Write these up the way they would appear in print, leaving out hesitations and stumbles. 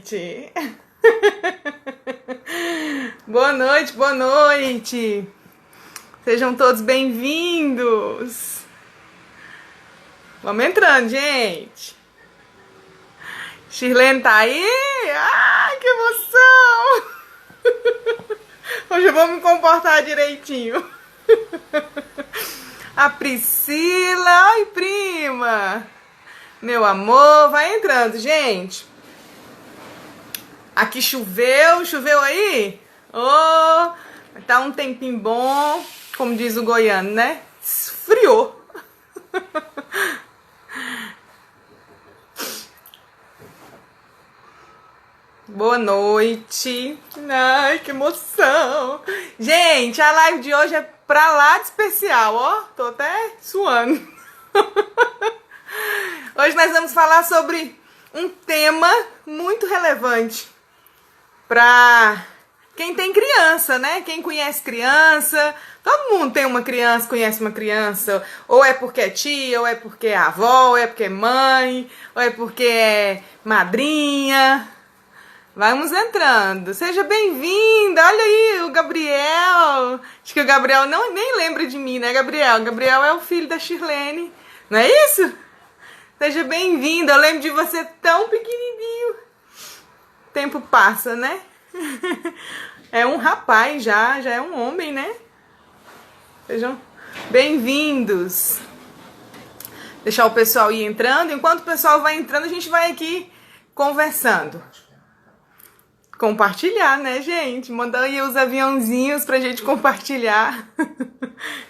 noite! Boa noite, boa noite! Sejam todos bem-vindos! Vamos entrando, gente! Shirlene tá aí? Ai, que emoção! Hoje eu vou me comportar direitinho. A Priscila, oi prima! Meu amor, vai entrando, gente. Aqui choveu aí? Oh, tá um tempinho bom, como diz o goiano, né? Esfriou. Boa noite. Ai, que emoção. Gente, a live de hoje é pra lá de especial, ó. Tô até suando. Hoje nós vamos falar sobre um tema muito relevante pra quem tem criança, né? Quem conhece criança. Todo mundo tem uma criança, conhece uma criança. Ou é porque é tia, ou é porque é avó, ou é porque é mãe, ou é porque é madrinha. Vamos entrando. Seja bem-vinda. Olha aí o Gabriel. Acho que o Gabriel nem lembra de mim, né, Gabriel? Gabriel é o filho da Shirlene. Não é isso? Seja bem-vinda. Eu lembro de você tão pequenininho. O tempo passa, né? É um rapaz já é um homem, né? Sejam bem-vindos. Deixar o pessoal ir entrando. Enquanto o pessoal vai entrando, a gente vai aqui conversando. Compartilhar, né, gente? Manda aí os aviãozinhos pra gente compartilhar.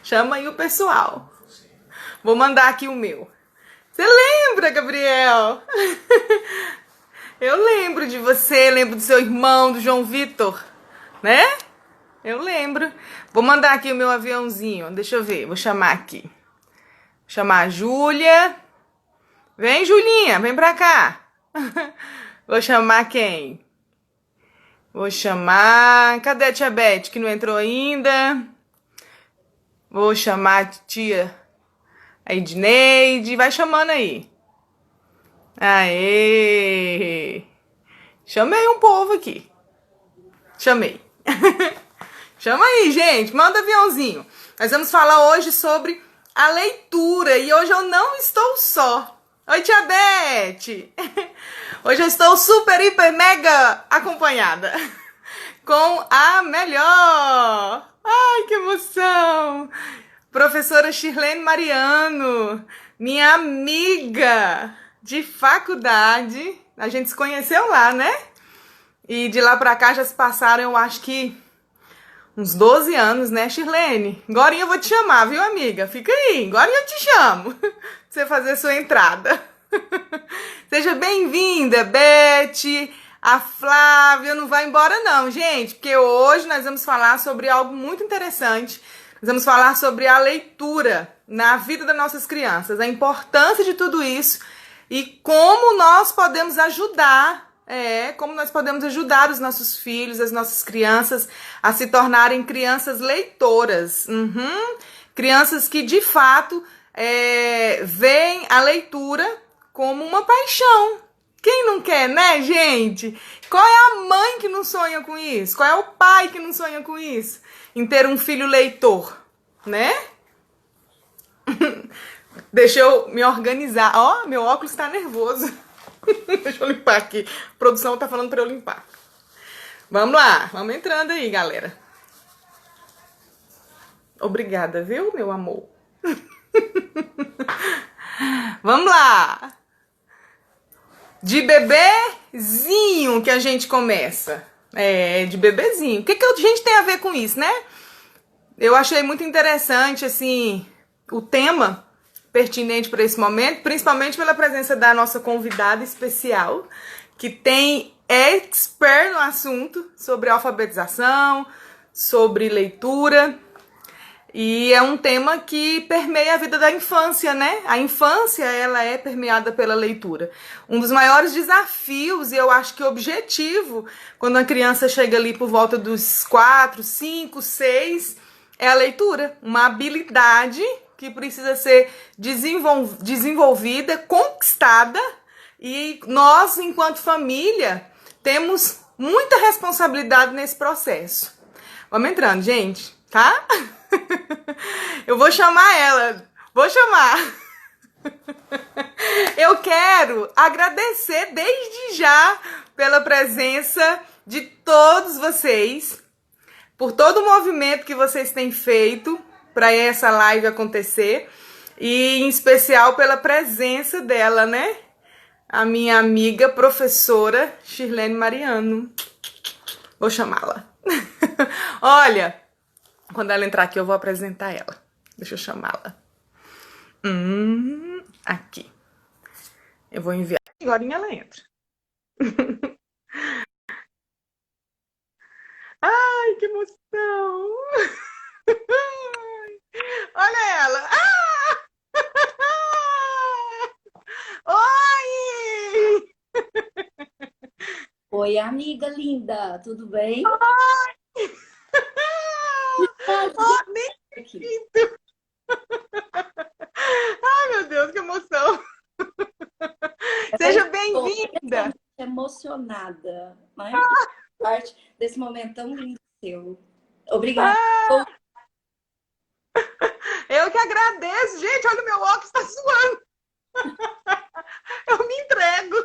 Chama aí o pessoal. Vou mandar aqui o meu. Você lembra, Gabriel? Eu lembro de você, lembro do seu irmão, do João Vitor, né? Eu lembro. Vou mandar aqui o meu aviãozinho. Deixa eu ver, vou chamar aqui. Vou chamar a Júlia. Vem, Julinha, vem pra cá. Vou chamar quem? Vou chamar... Cadê a tia Beth, que não entrou ainda? Vou chamar a tia... A Edneide. Vai chamando aí. Aê! Chamei um povo aqui. Chamei. Chama aí, gente. Manda aviãozinho. Nós vamos falar hoje sobre a leitura. E hoje eu não estou só. Oi, tia Beth. Hoje eu estou super, hiper, mega acompanhada. Com a melhor. Ai, que emoção. Professora Shirlene Mariano. Minha amiga de faculdade. A gente se conheceu lá, né? E de lá pra cá já se passaram, eu acho que uns 12 anos, né, Shirlene? Agora eu vou te chamar, viu, amiga? Fica aí, agora eu te chamo. Pra você fazer sua entrada. Seja bem-vinda, Beth, a Flávia. Não vai embora não, gente, porque hoje nós vamos falar sobre algo muito interessante. Nós vamos falar sobre a leitura na vida das nossas crianças, a importância de tudo isso e como nós podemos ajudar, os nossos filhos, as nossas crianças a se tornarem crianças leitoras. Crianças que, de fato, veem a leitura como uma paixão. Quem não quer, né, gente? Qual é a mãe que não sonha com isso? Qual é o pai que não sonha com isso? Em ter um filho leitor, né? Deixa eu me organizar. Ó, meu óculos tá nervoso. Deixa eu limpar aqui. A produção tá falando pra eu limpar. Vamos lá, vamos entrando aí, galera. Obrigada, viu, meu amor? Vamos lá. De bebezinho que a gente começa. De bebezinho. O que a gente tem a ver com isso, né? Eu achei muito interessante, assim, o tema pertinente para esse momento, principalmente pela presença da nossa convidada especial, que tem expert no assunto sobre alfabetização, sobre leitura. E é um tema que permeia a vida da infância, né? A infância, ela é permeada pela leitura. Um dos maiores desafios, e eu acho que objetivo, quando a criança chega ali por volta dos 4, 5, 6, é a leitura. Uma habilidade que precisa ser desenvolvida, conquistada, e nós, enquanto família, temos muita responsabilidade nesse processo. Vamos entrando, gente, tá? Eu vou chamar ela. Vou chamar. Eu quero agradecer desde já pela presença de todos vocês, por todo o movimento que vocês têm feito para essa live acontecer e em especial pela presença dela, né? A minha amiga professora Shirlene Mariano. Vou chamá-la. Olha, quando ela entrar aqui eu vou apresentar ela. Deixa eu chamá-la. Aqui. Eu vou enviar. Agora ela entra. Ai, que emoção! Olha ela! Oi! Oi, amiga linda, tudo bem? Oi! Prazer aqui. Ai, meu Deus, que emoção! Seja bem-vinda! Emocionada, né? Parte desse momento tão lindo seu. Obrigada. Eu que agradeço. Gente, olha o meu óculos, está suando. Eu me entrego.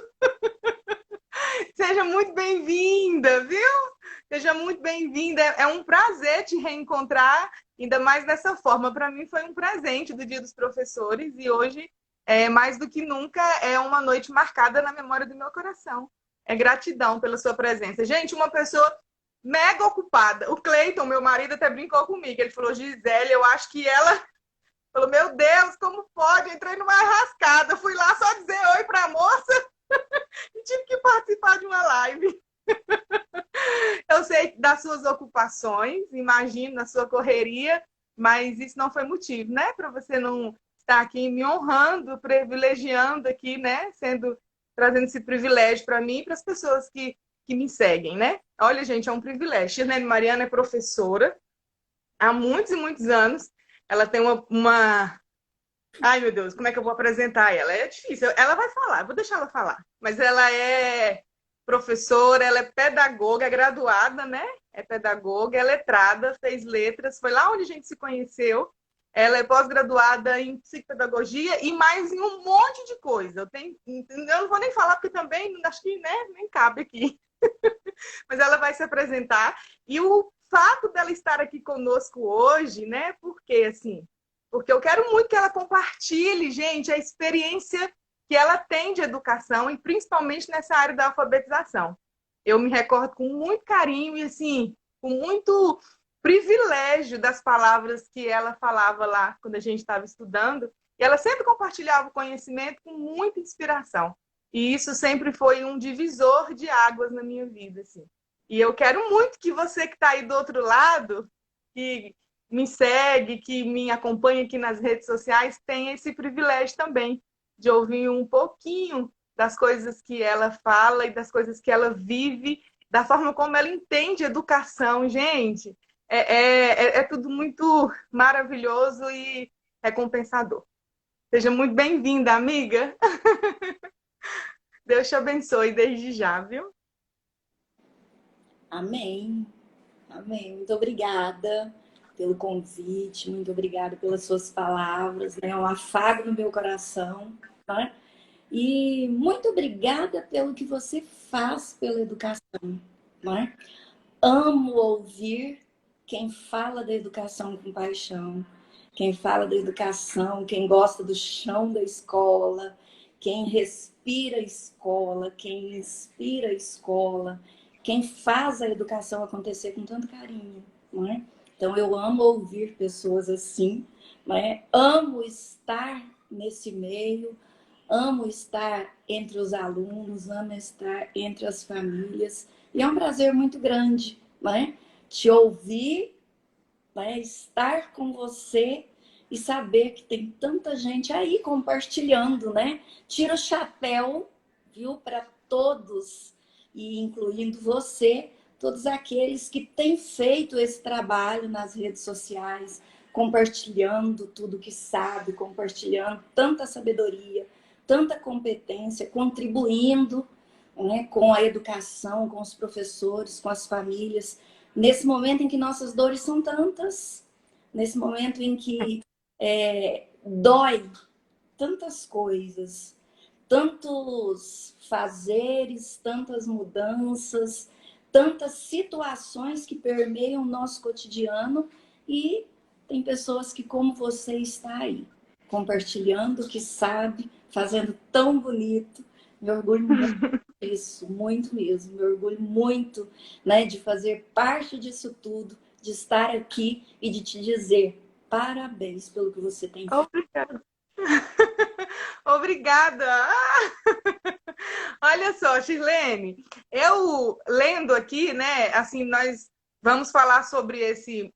Seja muito bem-vinda, viu? Seja muito bem-vinda. É um prazer te reencontrar, ainda mais dessa forma. Para mim foi um presente do Dia dos Professores e hoje, mais do que nunca, é uma noite marcada na memória do meu coração. É gratidão pela sua presença. Gente, uma pessoa mega ocupada. O Cleiton, meu marido, até brincou comigo. Ele falou, Gisele, eu acho que ela... Falou, meu Deus, como pode? Entrei numa rascada. Fui lá só dizer oi para a moça e tive que participar de uma live. Eu sei das suas ocupações, imagino, na sua correria, mas isso não foi motivo, né? Para você não estar aqui me honrando, privilegiando aqui, né? Trazendo esse privilégio para mim e para as pessoas que me seguem, né? Olha, gente, é um privilégio. Shirlene Mariano é professora há muitos e muitos anos. Ela tem uma... Ai, meu Deus, como é que eu vou apresentar ela? É difícil. Ela vai falar, vou deixar ela falar. Mas ela é professora, ela é pedagoga, é graduada, né? É pedagoga, é letrada, fez letras, foi lá onde a gente se conheceu. Ela é pós-graduada em psicopedagogia e mais em um monte de coisa. Eu não vou nem falar porque também acho que, né, nem cabe aqui. Mas ela vai se apresentar. E o fato dela estar aqui conosco hoje, né? Porque eu quero muito que ela compartilhe, gente, a experiência que ela tem de educação e principalmente nessa área da alfabetização. Eu me recordo com muito carinho e, assim, com muito privilégio das palavras que ela falava lá quando a gente estava estudando. E ela sempre compartilhava o conhecimento com muita inspiração. E isso sempre foi um divisor de águas na minha vida, assim. E eu quero muito que você que está aí do outro lado, que me segue, que me acompanha aqui nas redes sociais, tenha esse privilégio também de ouvir um pouquinho das coisas que ela fala e das coisas que ela vive, da forma como ela entende educação. Gente, é tudo muito maravilhoso e recompensador. Seja muito bem-vinda, amiga. Deus te abençoe desde já, viu? Amém. Amém. Muito obrigada pelo convite, muito obrigada pelas suas palavras, né? Um afago no meu coração, né? E muito obrigada pelo que você faz pela educação, né? Amo ouvir quem fala da educação com paixão, quem fala da educação, quem gosta do chão da escola, quem respira a escola, quem inspira a escola, quem faz a educação acontecer com tanto carinho, não é? Então eu amo ouvir pessoas assim, não é? Amo estar nesse meio, amo estar entre os alunos, amo estar entre as famílias. E é um prazer muito grande, né? Te ouvir, né? Estar com você e saber que tem tanta gente aí compartilhando, né? Tira o chapéu, viu, para todos, e incluindo você, todos aqueles que têm feito esse trabalho nas redes sociais, compartilhando tudo que sabe, compartilhando tanta sabedoria, tanta competência, contribuindo, né, com a educação, com os professores, com as famílias, nesse momento em que nossas dores são tantas, nesse momento em que dói tantas coisas, tantos fazeres, tantas mudanças, tantas situações que permeiam o nosso cotidiano, e tem pessoas que, como você, está aí, compartilhando o que sabe, fazendo tão bonito. Me orgulho muito disso, muito mesmo. Me orgulho muito, né, de fazer parte disso tudo, de estar aqui e de te dizer parabéns pelo que você tem feito. Obrigada. Obrigada. Olha só, Shirlene, eu lendo aqui, né, assim, nós vamos falar sobre esse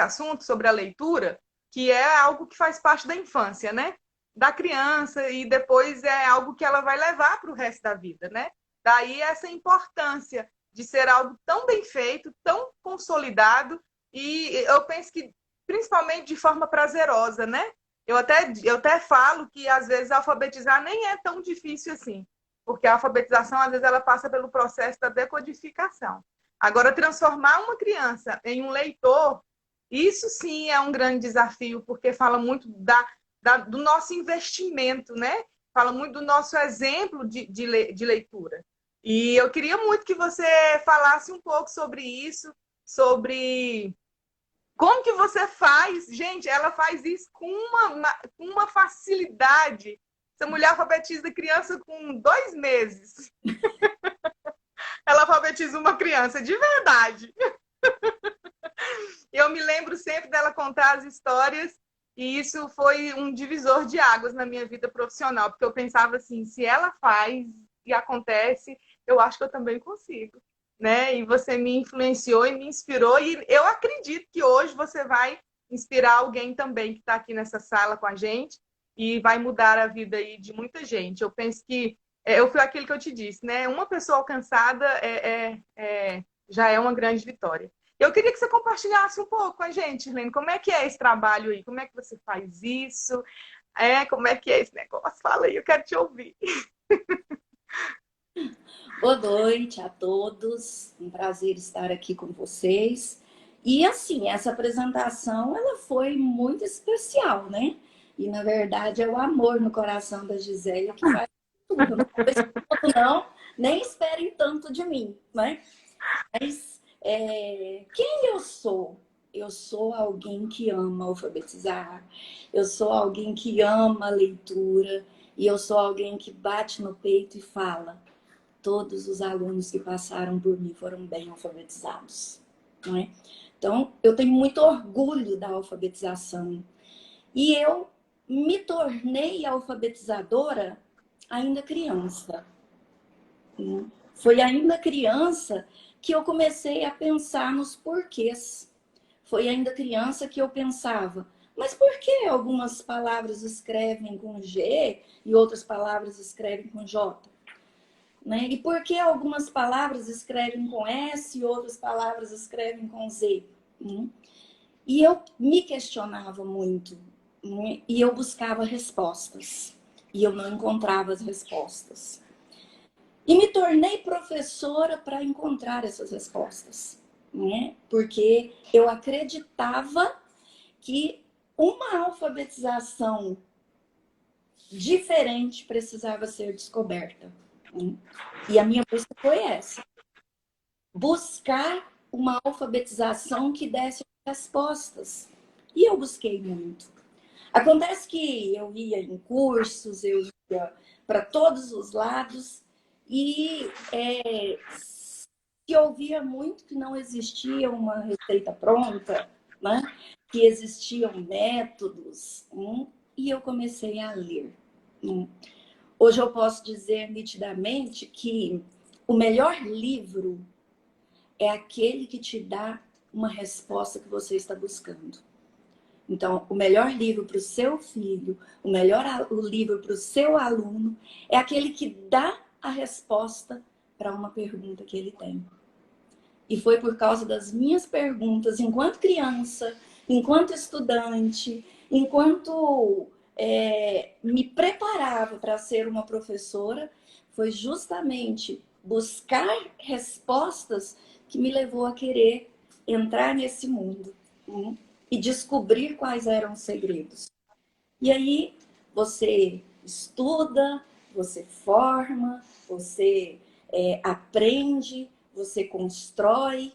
assunto, sobre a leitura, que é algo que faz parte da infância, né? Da criança, e depois é algo que ela vai levar para o resto da vida, né? Daí essa importância de ser algo tão bem feito, tão consolidado, e eu penso que principalmente de forma prazerosa, né? Eu até falo que às vezes alfabetizar nem é tão difícil assim, porque a alfabetização às vezes ela passa pelo processo da decodificação. Agora, transformar uma criança em um leitor, isso sim é um grande desafio, porque fala muito do nosso investimento, né? Fala muito do nosso exemplo de leitura. E eu queria muito que você falasse um pouco sobre isso, sobre como que você faz? Gente, ela faz isso com uma facilidade. Essa mulher alfabetiza criança com 2 meses. Ela alfabetiza uma criança de verdade. Eu me lembro sempre dela contar as histórias, e isso foi um divisor de águas na minha vida profissional, porque eu pensava assim, se ela faz e acontece, eu acho que eu também consigo, né? E você me influenciou e me inspirou, e eu acredito que hoje você vai inspirar alguém também que está aqui nessa sala com a gente e vai mudar a vida aí de muita gente. Eu penso que eu fui aquilo que eu te disse, né? Uma pessoa alcançada já é uma grande vitória. Eu queria que você compartilhasse um pouco com a gente, Helene, como é que é esse trabalho aí? Como é que você faz isso? Como é que é esse negócio? Fala aí, eu quero te ouvir. Boa noite a todos, um prazer estar aqui com vocês. E assim, essa apresentação, ela foi muito especial, né? E na verdade é o amor no coração da Gisélia que faz tudo. Não vou esse ponto, não, nem esperem tanto de mim, né? Mas quem eu sou? Eu sou alguém que ama alfabetizar, eu sou alguém que ama a leitura, e eu sou alguém que bate no peito e fala: todos os alunos que passaram por mim foram bem alfabetizados, não é? Então, eu tenho muito orgulho da alfabetização. E eu me tornei alfabetizadora ainda criança. Foi ainda criança que eu comecei a pensar nos porquês. Foi ainda criança que eu pensava, mas por que algumas palavras escrevem com G e outras palavras escrevem com J? Né? E por que algumas palavras escrevem com S e outras palavras escrevem com Z? E eu me questionava muito, né? E eu buscava respostas, e eu não encontrava as respostas. E me tornei professora para encontrar essas respostas, né? Porque eu acreditava que uma alfabetização diferente precisava ser descoberta. E a minha busca foi essa: buscar uma alfabetização que desse respostas. E eu busquei muito. Acontece que eu ia em cursos, eu ia para todos os lados, e se ouvia muito que não existia uma receita pronta, né? Que existiam métodos, e eu comecei a ler. Hoje eu posso dizer nitidamente que o melhor livro é aquele que te dá uma resposta que você está buscando. Então, o melhor livro para o seu filho, o livro para o seu aluno, é aquele que dá a resposta para uma pergunta que ele tem. E foi por causa das minhas perguntas, enquanto criança, enquanto estudante, enquanto me preparava para ser uma professora foi justamente buscar respostas que me levou a querer entrar nesse mundo, e descobrir quais eram os segredos. E aí você estuda, você forma, você aprende, você constrói,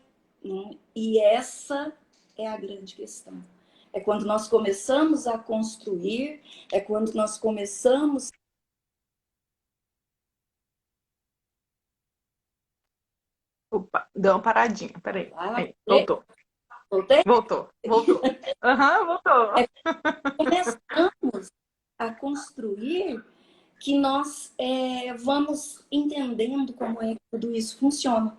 e essa é a grande questão. É quando nós começamos a construir, é quando nós começamos. Opa, deu uma paradinha, peraí. Ah, Aí, voltou. voltei? Voltou, voltou. Aham, voltou. É começamos a construir que nós vamos entendendo como é que tudo isso funciona.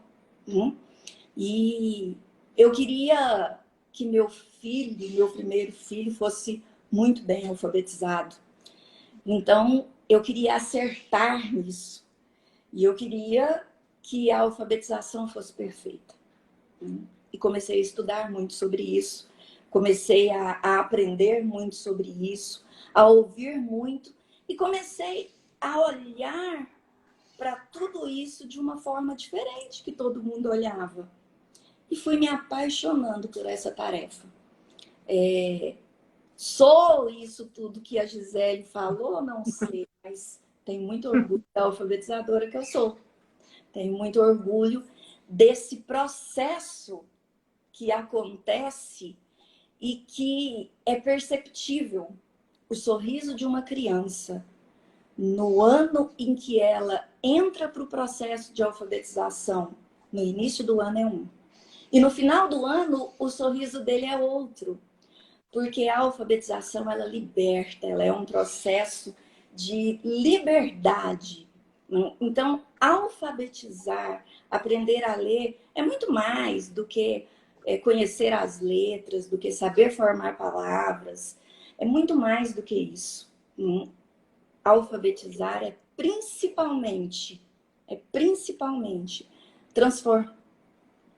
E eu queria que meu filho, meu primeiro filho, fosse muito bem alfabetizado. Então, eu queria acertar nisso. E eu queria que a alfabetização fosse perfeita. E comecei a estudar muito sobre isso. Comecei a aprender muito sobre isso, a ouvir muito. E comecei a olhar para tudo isso de uma forma diferente que todo mundo olhava. E fui me apaixonando por essa tarefa. Sou isso tudo que a Gisele falou? Não sei, mas tenho muito orgulho da alfabetizadora que eu sou. Tenho muito orgulho desse processo que acontece e que é perceptível. O sorriso de uma criança no ano em que ela entra para o processo de alfabetização, no início do ano é um. E no final do ano, o sorriso dele é outro. Porque a alfabetização, ela liberta, ela é um processo de liberdade. Então, alfabetizar, aprender a ler, é muito mais do que conhecer as letras, do que saber formar palavras. É muito mais do que isso. Alfabetizar é principalmente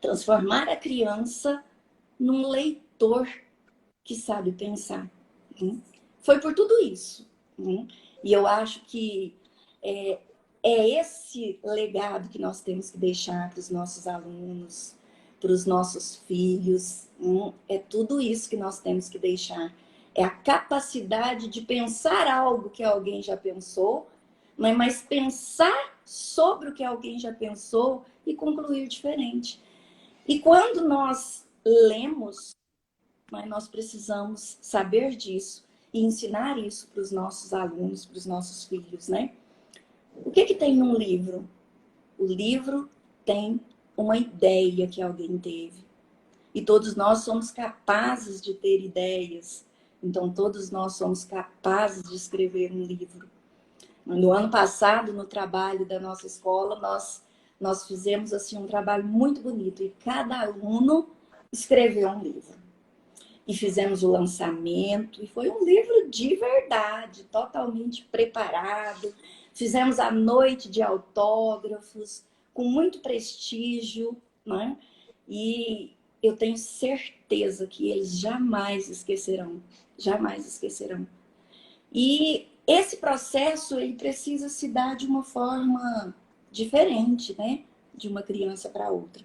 transformar a criança num leitor que sabe pensar. Foi por tudo isso. E eu acho que é esse legado que nós temos que deixar para os nossos alunos, para os nossos filhos. É tudo isso que nós temos que deixar. É a capacidade de pensar algo que alguém já pensou, mas pensar sobre o que alguém já pensou e concluir diferente. E quando nós lemos, nós precisamos saber disso e ensinar isso para os nossos alunos, para os nossos filhos, né? O que tem num livro? O livro tem uma ideia que alguém teve. E todos nós somos capazes de ter ideias. Então, todos nós somos capazes de escrever um livro. No ano passado, no trabalho da nossa escola, nós fizemos assim um trabalho muito bonito. E cada aluno escreveu um livro. E fizemos o lançamento. E foi um livro de verdade, totalmente preparado. Fizemos a noite de autógrafos, com muito prestígio, né? E eu tenho certeza que eles jamais esquecerão. Jamais esquecerão. E esse processo, ele precisa se dar de uma forma diferente, né? De uma criança para outra.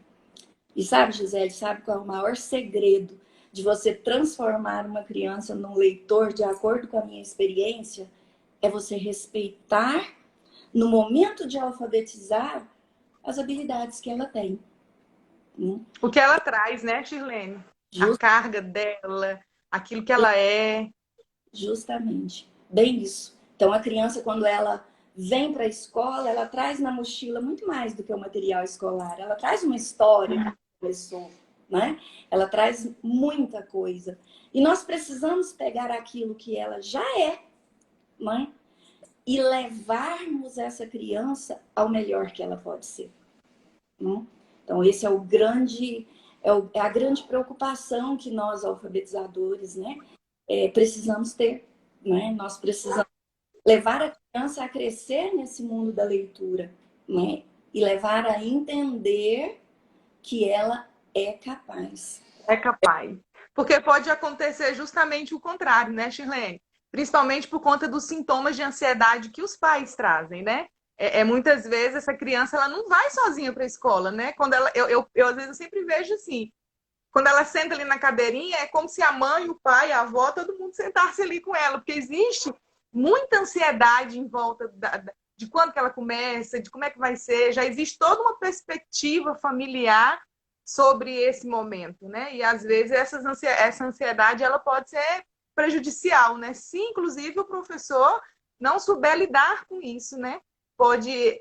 E sabe, Gisele, sabe qual é o maior segredo de você transformar uma criança num leitor, de acordo com a minha experiência? É você respeitar, no momento de alfabetizar, as habilidades que ela tem. O que ela traz, né, Shirlene? A Just, carga dela, aquilo que ela é. justamente. Bem isso. Então, a criança, quando ela vem para a escola, ela traz na mochila muito mais do que o material escolar. Ela traz uma história que começou, né? Ela traz muita coisa. E nós precisamos pegar aquilo que ela já é, né? E levarmos essa criança ao melhor que ela pode ser. Né? Então, esse é o grande, é a grande preocupação que nós, alfabetizadores, né, precisamos ter. Né? Nós precisamos levar a criança a crescer nesse mundo da leitura, né? E levar a entender que ela é capaz. É capaz. Porque pode acontecer justamente o contrário, né, Shirlene? principalmente por conta dos sintomas de ansiedade que os pais trazem, né? Muitas vezes essa criança ela não vai sozinha para a escola, né? Quando ela, eu às vezes eu sempre vejo assim, quando ela senta ali na cadeirinha, é como se a mãe, o pai, a avó, todo mundo sentasse ali com ela, porque existe muita ansiedade em volta de quando que ela começa, de como é que vai ser, já existe toda uma perspectiva familiar sobre esse momento, né? E às vezes essa ansiedade ela pode ser prejudicial, né? Se inclusive o professor não souber lidar com isso, né? Pode,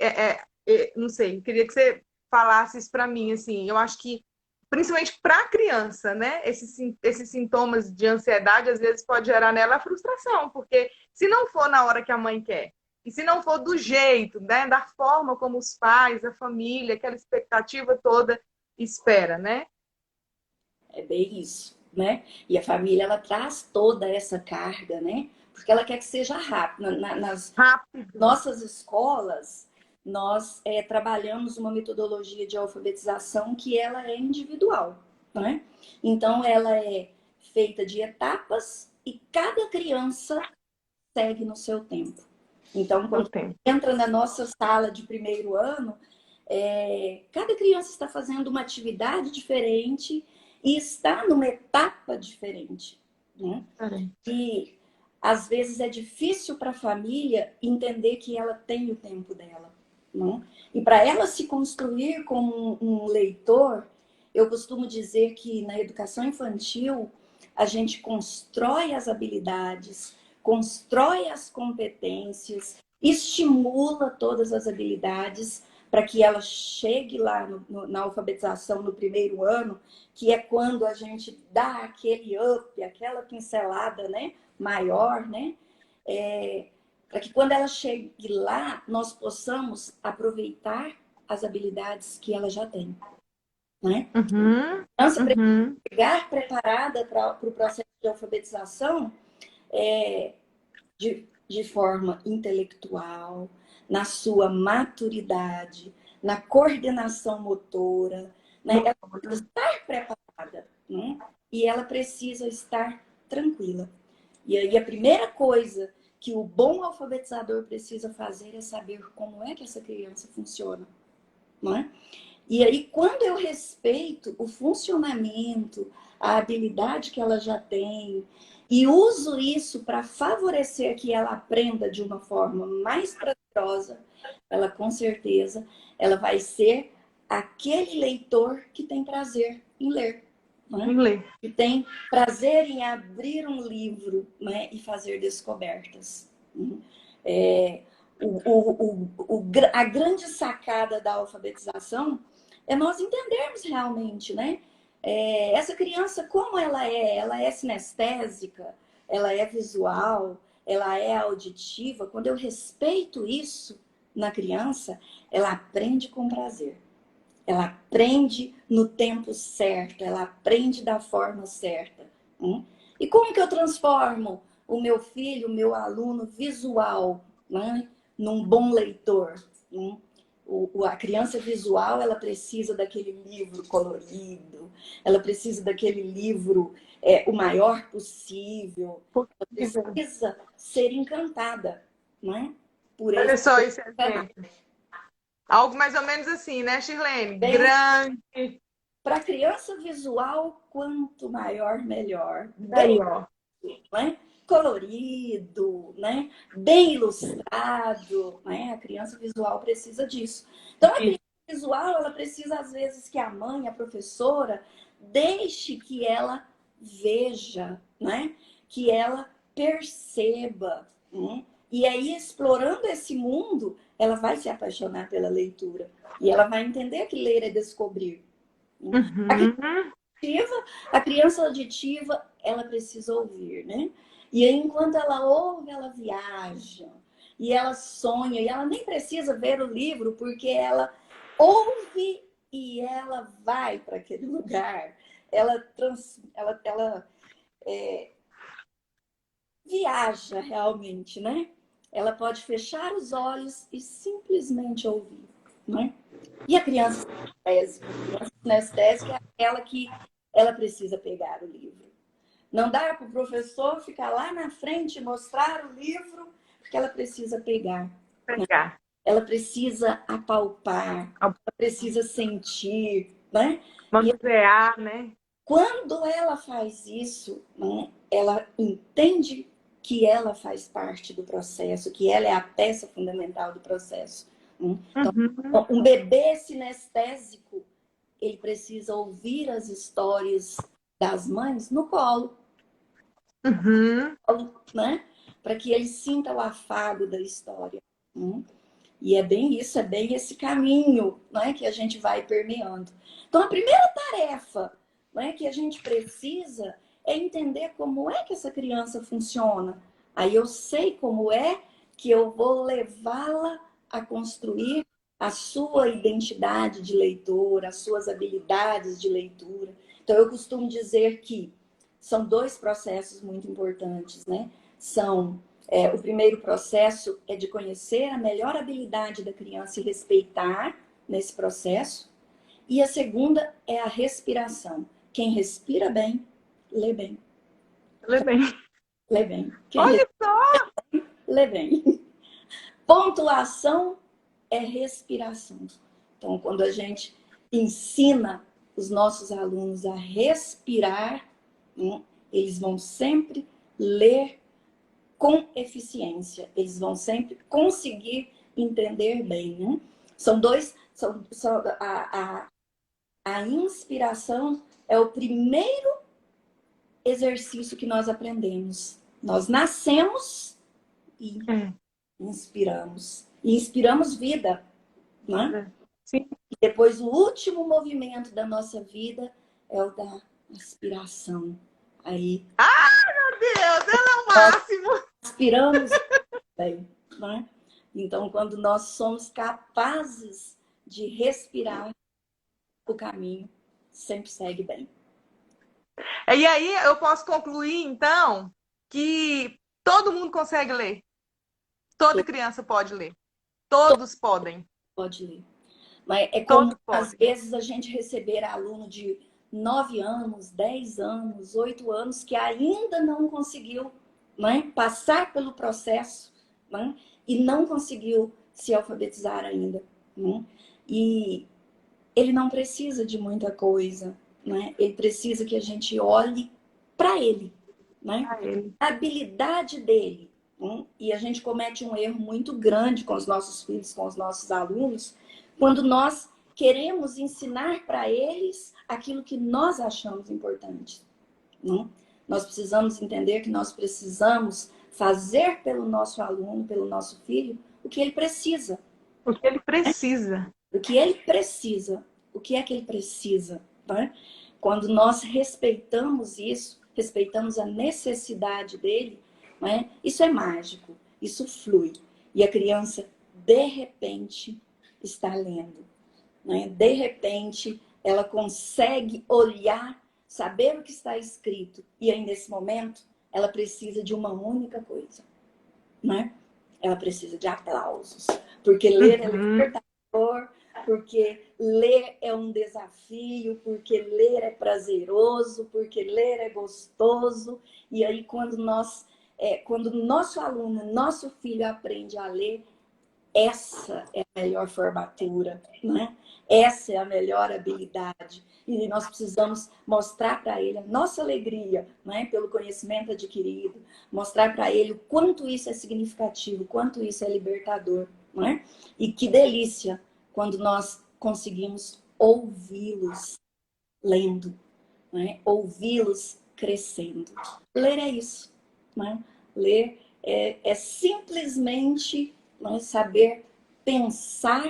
não sei, queria que você falasse isso para mim, assim, eu acho que principalmente para a criança, né? Esses sintomas de ansiedade às vezes pode gerar nela frustração, porque se não for na hora que a mãe quer, e se não for do jeito, né, da forma como os pais, a família, aquela expectativa toda espera, né? É bem isso, né? E a família, ela traz toda essa carga, né? Porque ela quer que seja rápido. Nas Rápido. nossas escolas, nós trabalhamos uma metodologia de alfabetização que ela é individual, né? Então, ela é feita de etapas e cada criança segue no seu tempo. Então, Eu quando tenho. entra na nossa sala de primeiro ano, cada criança está fazendo uma atividade diferente e está numa etapa diferente, né? E às vezes é difícil para a família entender que ela tem o tempo dela, né? E para ela se construir como um leitor, eu costumo dizer que na educação infantil a gente constrói as habilidades, constrói as competências, estimula todas as habilidades para que ela chegue lá na alfabetização no primeiro ano, que é quando a gente dá aquele up, aquela pincelada, né, maior, né, para que quando ela chegue lá, nós possamos aproveitar as habilidades que ela já tem, né? Uhum, A criança precisa uhum. chegar preparada para o processo de alfabetização de forma intelectual, na sua maturidade, na coordenação motora, né? Ela precisa estar preparada, né? E ela precisa estar tranquila. E aí a primeira coisa que o bom alfabetizador precisa fazer é saber como é que essa criança funciona, não é? E aí, quando eu respeito o funcionamento, a habilidade que ela já tem, e uso isso para favorecer que ela aprenda de uma forma mais prazerosa, ela com certeza ela vai ser aquele leitor que tem prazer em ler, né? Inglês. Que tem prazer em abrir um livro, né? E fazer descobertas. Né? A grande sacada da alfabetização é nós entendermos realmente, né? Essa criança, como ela é? Ela é sinestésica, ela é visual, ela é auditiva. Quando eu respeito isso na criança, ela aprende com prazer. Ela aprende no tempo certo, ela aprende da forma certa. E como que eu transformo o meu filho, o meu aluno visual, né, num bom leitor? A criança visual, ela precisa daquele livro colorido, ela precisa daquele livro o maior possível, ela precisa ser encantada, né, por esse Olha só esse exemplo. Algo mais ou menos assim, né, Shirlene? bem. Grande. Para criança visual, quanto maior, melhor. Aí, Bem, ó. né? Colorido, né? Bem ilustrado, né? A criança visual precisa disso. Então, a criança visual, ela precisa, às vezes, que a mãe, a professora, deixe que ela veja, né? Que ela perceba, né? E aí, explorando esse mundo, ela vai se apaixonar pela leitura. E ela vai entender que ler é descobrir. Uhum. A criança auditiva, ela precisa ouvir, né? E aí, enquanto ela ouve, ela viaja. E ela sonha. E ela nem precisa ver o livro, porque ela ouve e ela vai para aquele lugar. Ela viaja realmente, né? Ela pode fechar os olhos e simplesmente ouvir, né? E a criança sinestésica? A criança sinestésica é aquela que ela precisa pegar o livro. Não dá para o professor ficar lá na frente e mostrar o livro, porque ela precisa pegar, Pegar. ela precisa apalpar, ela precisa sentir, né? E Manusear, né? quando ela faz isso, né, ela entende que ela faz parte do processo, que ela é a peça fundamental do processo. Né? Então, Uhum. um bebê sinestésico, ele precisa ouvir as histórias das mães no colo, Uhum. né? Para que ele sinta o afago da história. Né? E é bem isso, é bem esse caminho, né, que a gente vai permeando. Então, a primeira tarefa, né, que a gente precisa é entender como é que essa criança funciona. Aí eu sei como é que eu vou levá-la a construir a sua identidade de leitor, as suas habilidades de leitura. Então, eu costumo dizer que são dois processos muito importantes, né? São o primeiro processo é de conhecer a melhor habilidade da criança e respeitar nesse processo. E a segunda é a respiração. Quem respira bem, lê bem. Lê bem. Lê bem. Quem Olha respira, só! lê bem. Pontuação é respiração. Então, quando a gente ensina os nossos alunos a respirar, né, eles vão sempre ler com eficiência. Eles vão sempre conseguir entender bem. Né? São dois. A inspiração é o primeiro exercício que nós aprendemos. Nós nascemos e É. inspiramos. E inspiramos vida. Né? Sim. E depois o último movimento da nossa vida é o da aspiração. Aí Ai, meu Deus, ela é o nós máximo. aspiramos bem, né? Então, quando nós somos capazes de respirar, o caminho sempre segue bem. E aí eu posso concluir, então, que todo mundo consegue ler. Toda Todo criança pode ler. Todos podem. pode ler. Mas é comum, Todos às podem. vezes, a gente receber aluno de 9 anos, 10 anos, 8 anos, que ainda não conseguiu, né, passar pelo processo, né, e não conseguiu se alfabetizar ainda. Né? E ele não precisa de muita coisa, né? Ele precisa que a gente olhe para ele, né? A ele. A habilidade dele. Né? E a gente comete um erro muito grande com os nossos filhos, com os nossos alunos, quando nós queremos ensinar para eles aquilo que nós achamos importante. Né? Nós precisamos entender que nós precisamos fazer pelo nosso aluno, pelo nosso filho, o que ele precisa. O que ele precisa. O que ele precisa. O que é que ele precisa? Né? Quando nós respeitamos isso, respeitamos a necessidade dele, né? Isso é mágico, isso flui. E a criança, de repente, está lendo. Né? De repente, ela consegue olhar, saber o que está escrito. E aí, nesse momento, ela precisa de uma única coisa. Né? Ela precisa de aplausos. Porque ler é Uhum. libertador, porque ler é um desafio, porque ler é prazeroso, porque ler é gostoso. E aí, quando o nosso aluno, nosso filho aprende a ler, essa é a melhor formatura, né? Essa é a melhor habilidade. E nós precisamos mostrar para ele a nossa alegria, né? Pelo conhecimento adquirido, mostrar para ele o quanto isso é significativo, o quanto isso é libertador, né? E que delícia quando nós conseguimos ouvi-los lendo, né? Ouvi-los crescendo. Ler é isso, né? Ler é simplesmente, né, saber pensar,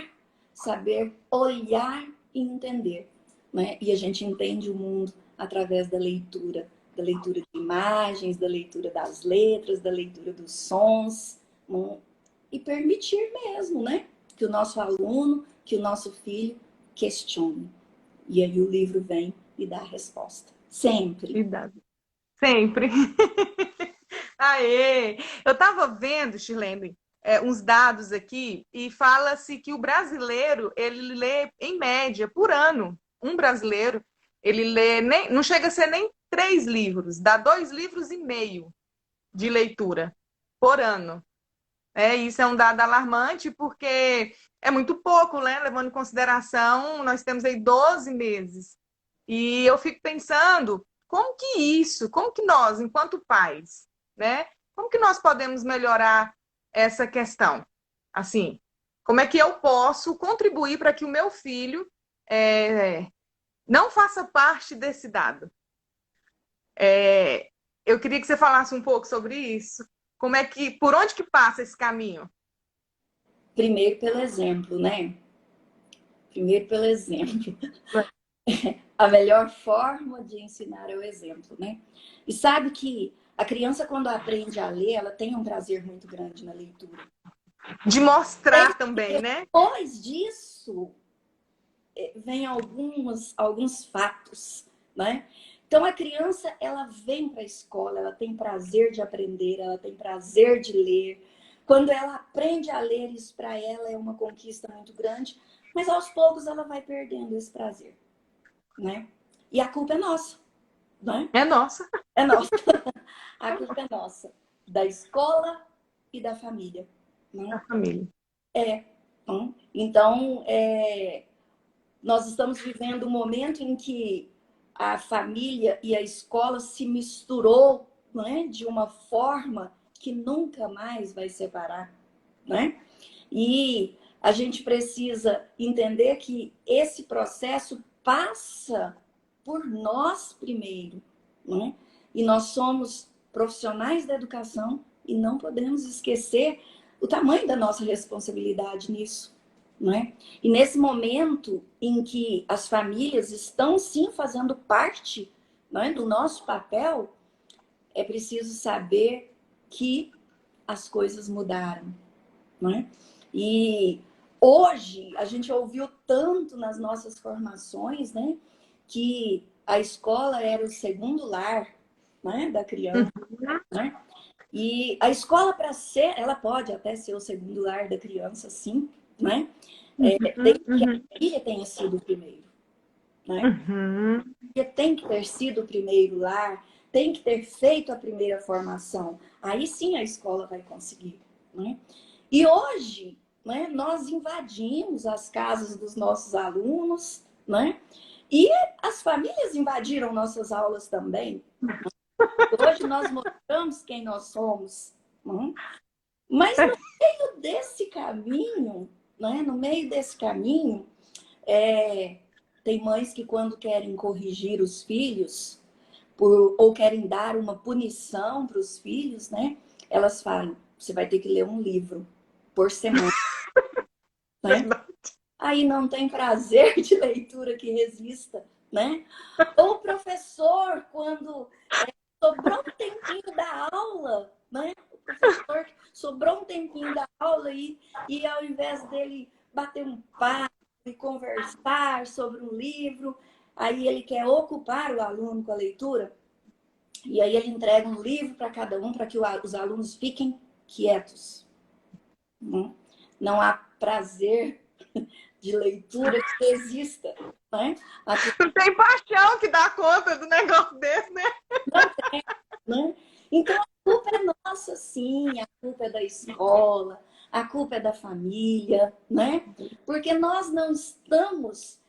saber olhar e entender. Né? E a gente entende o mundo através da leitura de imagens, da leitura das letras, da leitura dos sons, né? E permitir mesmo, né? Que o nosso aluno, que o nosso filho questione. E aí o livro vem e dá a resposta. Sempre. Cuidado. Sempre. Aê! Eu estava vendo, Shirlene, uns dados aqui e fala-se que o brasileiro ele lê em média por ano. Um brasileiro ele lê nem, não chega a ser nem 3 livros, dá 2,5 livros de leitura por ano. Isso é um dado alarmante, porque é muito pouco, né? Levando em consideração, nós temos aí 12 meses. E eu fico pensando, como que nós, enquanto pais, né? Como que nós podemos melhorar essa questão? Assim, como é que eu posso contribuir para que o meu filho não faça parte desse dado? Eu queria que você falasse um pouco sobre isso. Por onde que passa esse caminho? Primeiro pelo exemplo, né? Primeiro pelo exemplo. A melhor forma de ensinar é o exemplo, né? E sabe que a criança, quando aprende a ler, ela tem um prazer muito grande na leitura. De mostrar também, né? Depois disso, vem alguns fatos, né? Então, a criança, ela vem para a escola, ela tem prazer de aprender, ela tem prazer de ler. Quando ela aprende a ler, isso para ela é uma conquista muito grande, mas aos poucos ela vai perdendo esse prazer, né? E a culpa é nossa, né? É nossa. É nossa. A culpa é nossa, da escola e da família, Da né? família. Então, nós estamos vivendo um momento em que a família e a escola se misturou, né, de uma forma que nunca mais vai separar, né? E a gente precisa entender que esse processo passa por nós primeiro, né? E nós somos profissionais da educação e não podemos esquecer o tamanho da nossa responsabilidade nisso, né? E nesse momento em que as famílias estão sim fazendo parte, né, do nosso papel, é preciso saber que as coisas mudaram, né? E hoje a gente ouviu tanto nas nossas formações, né, que a escola era o segundo lar, né, da criança, né? E a escola, para ser, ela pode até ser o segundo lar da criança, sim, né? Desde que a família tenha sido o primeiro, né? Porque tem que ter sido o primeiro lar, tem que ter feito a primeira formação. Aí sim a escola vai conseguir, né? E hoje, né, nós invadimos as casas dos nossos alunos, né? E as famílias invadiram nossas aulas também. Hoje nós mostramos quem nós somos, né? Mas no meio desse caminho, né? No meio desse caminho, tem mães que quando querem corrigir os filhos, ou querem dar uma punição para os filhos, né? Elas falam, você vai ter que ler um livro por semana, né? Aí não tem prazer de leitura que resista, né? Ou o professor, quando sobrou um tempinho da aula, né? O professor sobrou um tempinho da aula e ao invés dele bater um papo e conversar sobre um livro, aí ele quer ocupar o aluno com a leitura, e aí ele entrega um livro para cada um, para que os alunos fiquem quietos. Não há prazer de leitura que exista, né? Não tem paixão que dá conta do negócio desse, né? Não tem, né? Então a culpa é nossa, sim, a culpa é da escola, a culpa é da família, né? Porque nós não estamos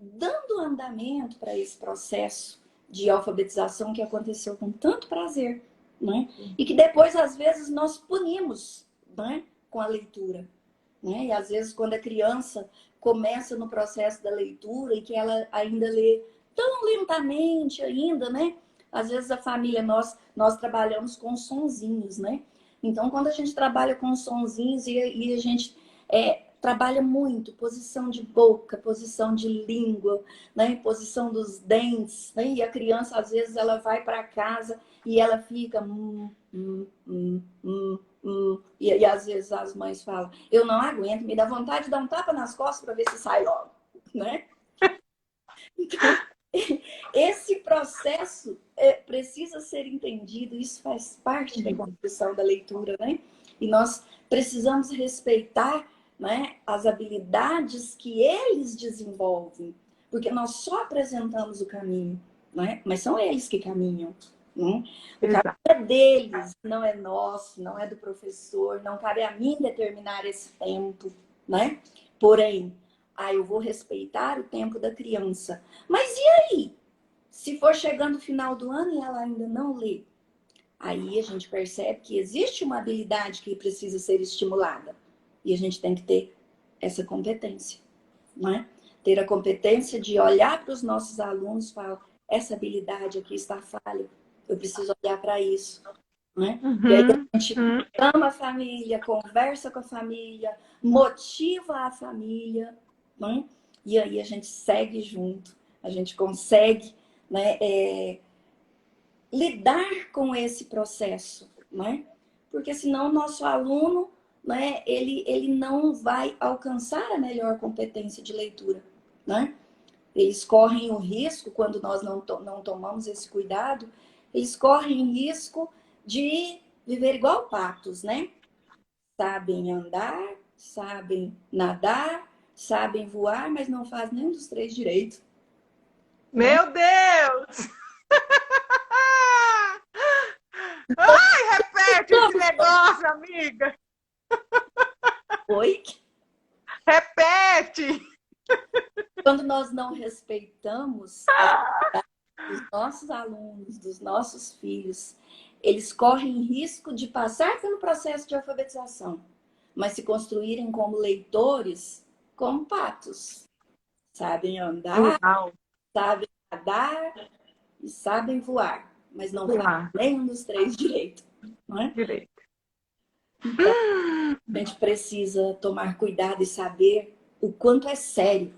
dando andamento para esse processo de alfabetização que aconteceu com tanto prazer, né? E que depois, às vezes, nós punimos, né, com a leitura. Né? E às vezes, quando a criança começa no processo da leitura e que ela ainda lê tão lentamente ainda, né? Às vezes a família, nós trabalhamos com sonzinhos, né? Então, quando a gente trabalha com sonzinhos e a gente trabalha muito, posição de boca, posição de língua, né? Posição dos dentes, né? E a criança, às vezes, ela vai para casa e ela fica... E às vezes as mães falam, eu não aguento, me dá vontade de dar um tapa nas costas para ver se sai logo, né? Então, esse processo precisa ser entendido, isso faz parte da construção da leitura, né? E nós precisamos respeitar, né, as habilidades que eles desenvolvem, porque nós só apresentamos o caminho, né? Mas são eles que caminham. Né? O caminho Exato. é deles, não é nosso, não é do professor, não cabe a mim determinar esse tempo, né? Porém, eu vou respeitar o tempo da criança. Mas e aí? Se for chegando o final do ano e ela ainda não lê, aí a gente percebe que existe uma habilidade que precisa ser estimulada. E a gente tem que ter essa competência, não é? Ter a competência de olhar para os nossos alunos e falar, essa habilidade aqui está falha, eu preciso olhar para isso. Né? E aí Uhum, a gente uhum. ama a família, conversa com a família, motiva a família, né? E aí a gente segue junto, a gente consegue, né, lidar com esse processo, né? Porque senão o nosso aluno, né, ele não vai alcançar a melhor competência de leitura, né? Eles correm o risco, quando nós não tomamos esse cuidado, eles correm risco de viver igual patos, né? Sabem andar, sabem nadar, sabem voar, mas não fazem nenhum dos três direito, né? Meu Deus! Ai, repete esse negócio, amiga! Oi? Repete! Quando nós não respeitamos as dos nossos alunos, dos nossos filhos, eles correm risco de passar pelo processo de alfabetização, mas se construírem como leitores, como patos. Sabem andar, Uau! sabem nadar e sabem voar, mas não fazem Uau. nenhum dos três direito. Não é? Direito. Então, a gente precisa tomar cuidado e saber o quanto é sério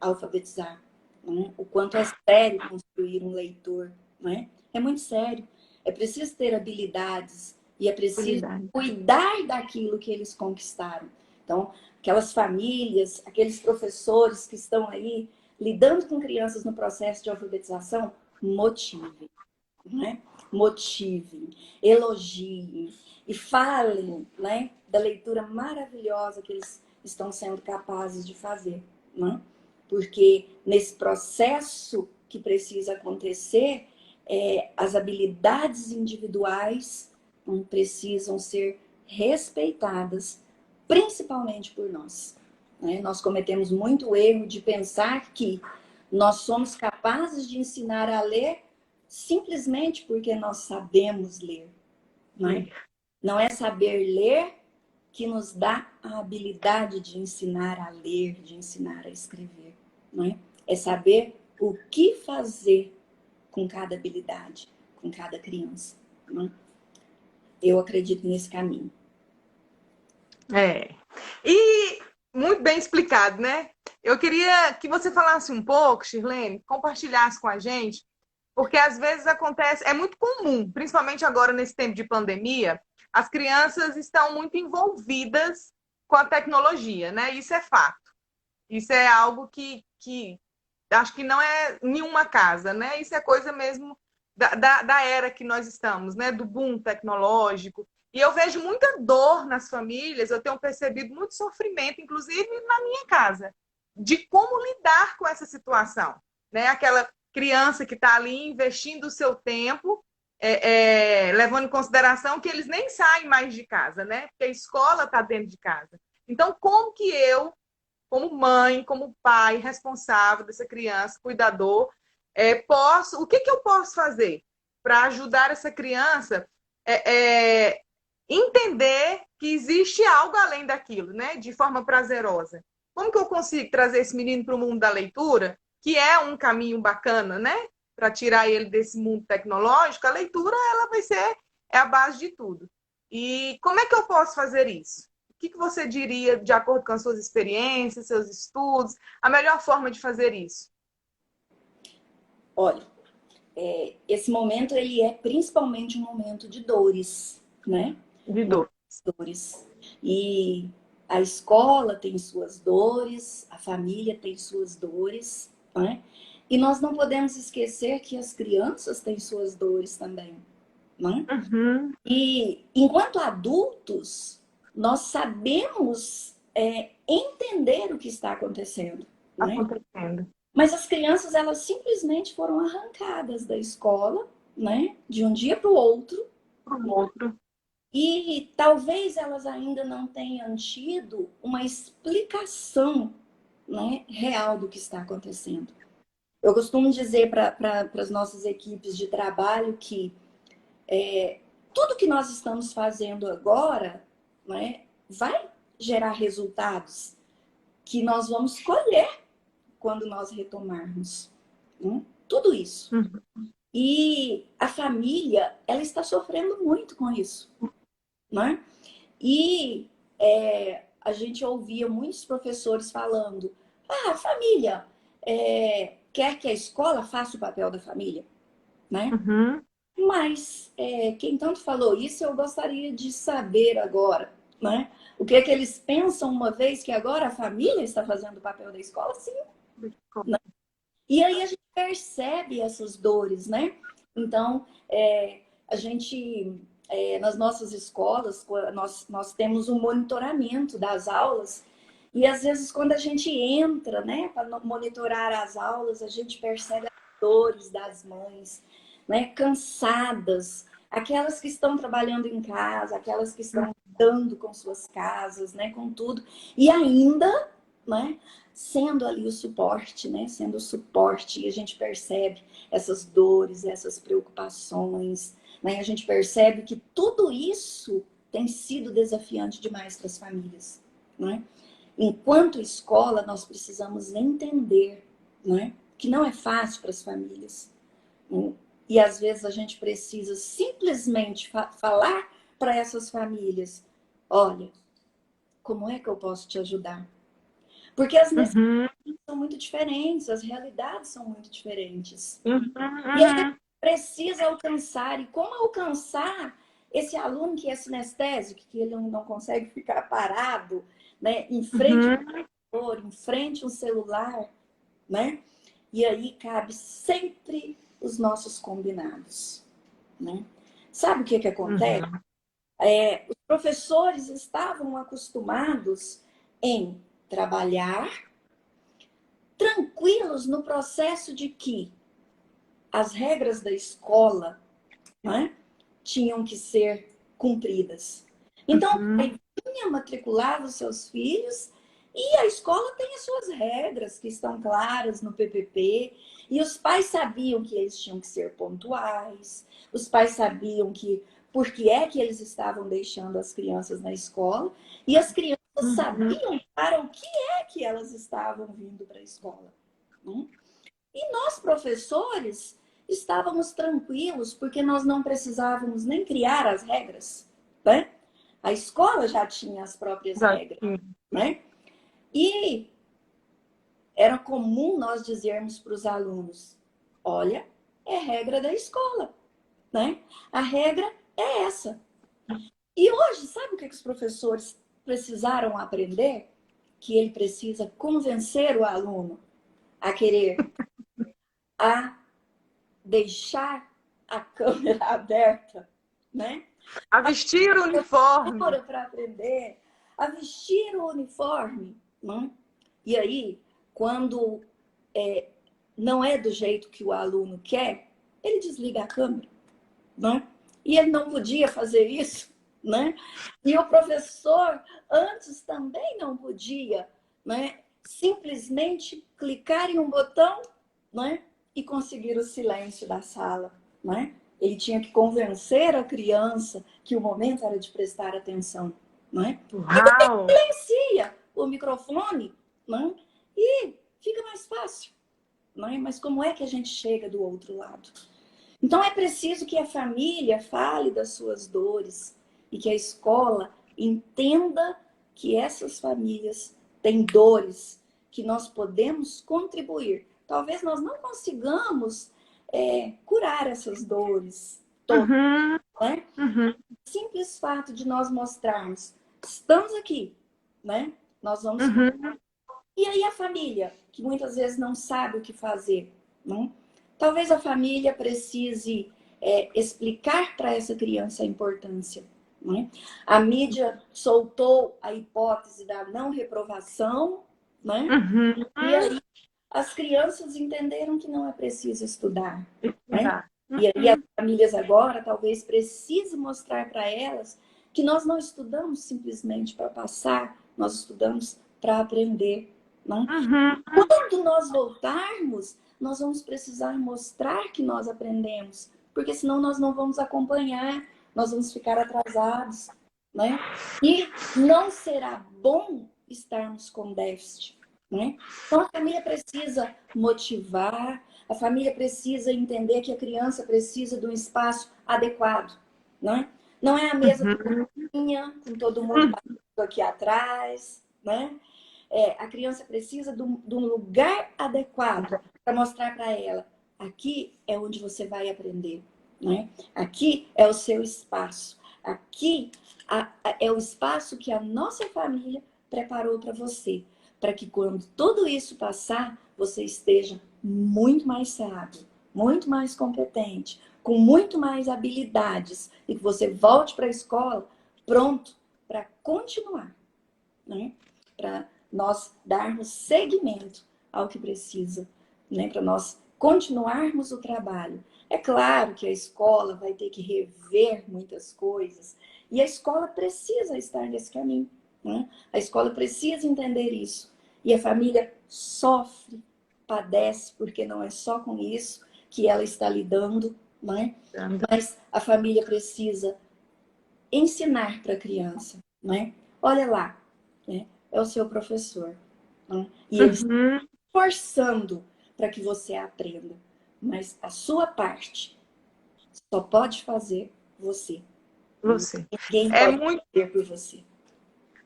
alfabetizar, né? O quanto é sério construir um leitor, né? É muito sério. É preciso ter habilidades e é preciso Habilidade. cuidar daquilo que eles conquistaram. Então, aquelas famílias, aqueles professores que estão aí lidando com crianças no processo de alfabetização, motivem, né? Motivem, elogiem e falem, né, da leitura maravilhosa que eles estão sendo capazes de fazer, né? Porque nesse processo que precisa acontecer, as habilidades individuais precisam ser respeitadas, principalmente por nós, né? Nós cometemos muito erro de pensar que nós somos capazes de ensinar a ler simplesmente porque nós sabemos ler, né? Não é saber ler que nos dá a habilidade de ensinar a ler, de ensinar a escrever, né? É saber o que fazer com cada habilidade, com cada criança, né? Eu acredito nesse caminho. É. E muito bem explicado, né? Eu queria que você falasse um pouco, Shirlene, compartilhasse com a gente, porque às vezes acontece, é muito comum, principalmente agora nesse tempo de pandemia, as crianças estão muito envolvidas com a tecnologia, né? Isso é fato. Isso é algo que acho que não é nenhuma casa, né? Isso é coisa mesmo da era que nós estamos, né? Do boom tecnológico. E eu vejo muita dor nas famílias, eu tenho percebido muito sofrimento, inclusive na minha casa, de como lidar com essa situação, né? Aquela criança que está ali investindo o seu tempo, levando em consideração que eles nem saem mais de casa, né? Porque a escola está dentro de casa. Então, como que eu, como mãe, como pai responsável dessa criança, cuidador, o que eu posso fazer para ajudar essa criança entender que existe algo além daquilo, né? De forma prazerosa. Como que eu consigo trazer esse menino para o mundo da leitura, que é um caminho bacana, né? Para tirar ele desse mundo tecnológico, a leitura ela vai ser a base de tudo. E como é que eu posso fazer isso? O que você diria, de acordo com as suas experiências, seus estudos, a melhor forma de fazer isso? Olha, esse momento ele é principalmente um momento de dores, né? De dor. Dores. E a escola tem suas dores, a família tem suas dores, né? E nós não podemos esquecer que as crianças têm suas dores também, né? Uhum. E enquanto adultos, nós sabemos entender o que está acontecendo, né? Acontecendo. Mas as crianças, elas simplesmente foram arrancadas da escola, né? De um dia para o outro. Pro outro. E talvez elas ainda não tenham tido uma explicação, né, real do que está acontecendo. Eu costumo dizer para as nossas equipes de trabalho que tudo que nós estamos fazendo agora, né, vai gerar resultados que nós vamos colher quando nós retomarmos. Né? Tudo isso. Uhum. E a família, ela está sofrendo muito com isso. Né? E a gente ouvia muitos professores falando: a família quer que a escola faça o papel da família, né? Uhum. Mas quem tanto falou isso, eu gostaria de saber agora, né? O que é que eles pensam uma vez que agora a família está fazendo o papel da escola? Sim. Né? E aí a gente percebe essas dores, né? Então, a gente, nas nossas escolas, nós temos um monitoramento das aulas, e às vezes quando a gente entra, né, para monitorar as aulas, a gente percebe as dores das mães, né, cansadas, aquelas que estão trabalhando em casa, aquelas que estão lidando com suas casas, né, com tudo, e ainda, né, sendo ali o suporte, né? Sendo o suporte, e a gente percebe essas dores, essas preocupações, né? A gente percebe que tudo isso tem sido desafiante demais para as famílias, né? Enquanto escola, nós precisamos entender, né? Que não é fácil para as famílias. E às vezes a gente precisa simplesmente falar para essas famílias: olha, como é que eu posso te ajudar? Porque as Uhum. são muito diferentes, as realidades são muito diferentes. Uhum. E a gente Uhum. precisa alcançar. E como alcançar esse aluno que é sinestésico, que ele não consegue ficar parado, né, em frente ao Uhum. computador, em frente a um celular, né? E aí cabe sempre os nossos combinados, né? Sabe o que que acontece? Uhum. Os professores estavam acostumados em trabalhar tranquilos no processo de que as regras da escola, né, tinham que ser cumpridas. Então, o Uhum. pai vinha, matriculava os seus filhos e a escola tem as suas regras que estão claras no PPP, e os pais sabiam que eles tinham que ser pontuais, os pais sabiam que por que é que eles estavam deixando as crianças na escola, e as crianças Uhum. sabiam para o que é que elas estavam vindo para a escola. Né? E nós, professores, estávamos tranquilos porque nós não precisávamos nem criar as regras, né? A escola já tinha as próprias regras, Exato. né? E era comum nós dizermos para os alunos: olha, é regra da escola, né? A regra é essa. E hoje, sabe o que os professores precisaram aprender? Que ele precisa convencer o aluno a querer, a deixar a câmera aberta, né? A vestir o uniforme. Para aprender a vestir o uniforme, né? E aí, quando não é do jeito que o aluno quer, ele desliga a câmera, né? E ele não podia fazer isso, né? E o professor antes também não podia, né? Simplesmente clicar em um botão, né? E conseguir o silêncio da sala, né? Ele tinha que convencer a criança que o momento era de prestar atenção, né? Uau! Silencia o microfone, né? E fica mais fácil, né? Mas como é que a gente chega do outro lado? Então é preciso que a família fale das suas dores e que a escola entenda que essas famílias têm dores que nós podemos contribuir. Talvez nós não consigamos curar essas dores todas, Uhum. né? Uhum. O simples fato de nós mostrarmos, estamos aqui, né? Nós vamos. Uhum. E aí a família, que muitas vezes não sabe o que fazer, né? Talvez a família precise explicar para essa criança a importância. Né? A mídia soltou a hipótese da não reprovação, né? Uhum. E aí as crianças entenderam que não é preciso estudar, né? Estudar. E aí as famílias agora talvez precisem mostrar para elas que nós não estudamos simplesmente para passar, nós estudamos para aprender, né? Uhum. Quando nós voltarmos, nós vamos precisar mostrar que nós aprendemos, porque senão nós não vamos acompanhar, nós vamos ficar atrasados, né? E não será bom estarmos com déficit, né? Então a família precisa motivar, a família precisa entender que a criança precisa de um espaço adequado, né? Não é a mesa com todo mundo aqui atrás, né? A criança precisa de um lugar adequado para mostrar para ela: aqui é onde você vai aprender, né? Aqui é o seu espaço. Aqui é o espaço que a nossa família preparou para você, para que quando tudo isso passar, você esteja muito mais sábio, muito mais competente, com muito mais habilidades e que você volte para a escola pronto para continuar, né? Para nós darmos seguimento ao que precisa, né? Para nós continuarmos o trabalho. É claro que a escola vai ter que rever muitas coisas e a escola precisa estar nesse caminho, né? A escola precisa entender isso. E a família sofre, padece, porque não é só com isso que ela está lidando, né? Mas a família precisa ensinar para a criança, né? Olha lá, né? É o seu professor, né? E ele está forçando para que você aprenda. Mas a sua parte só pode fazer você. Você. Ninguém É pode muito, fazer por você.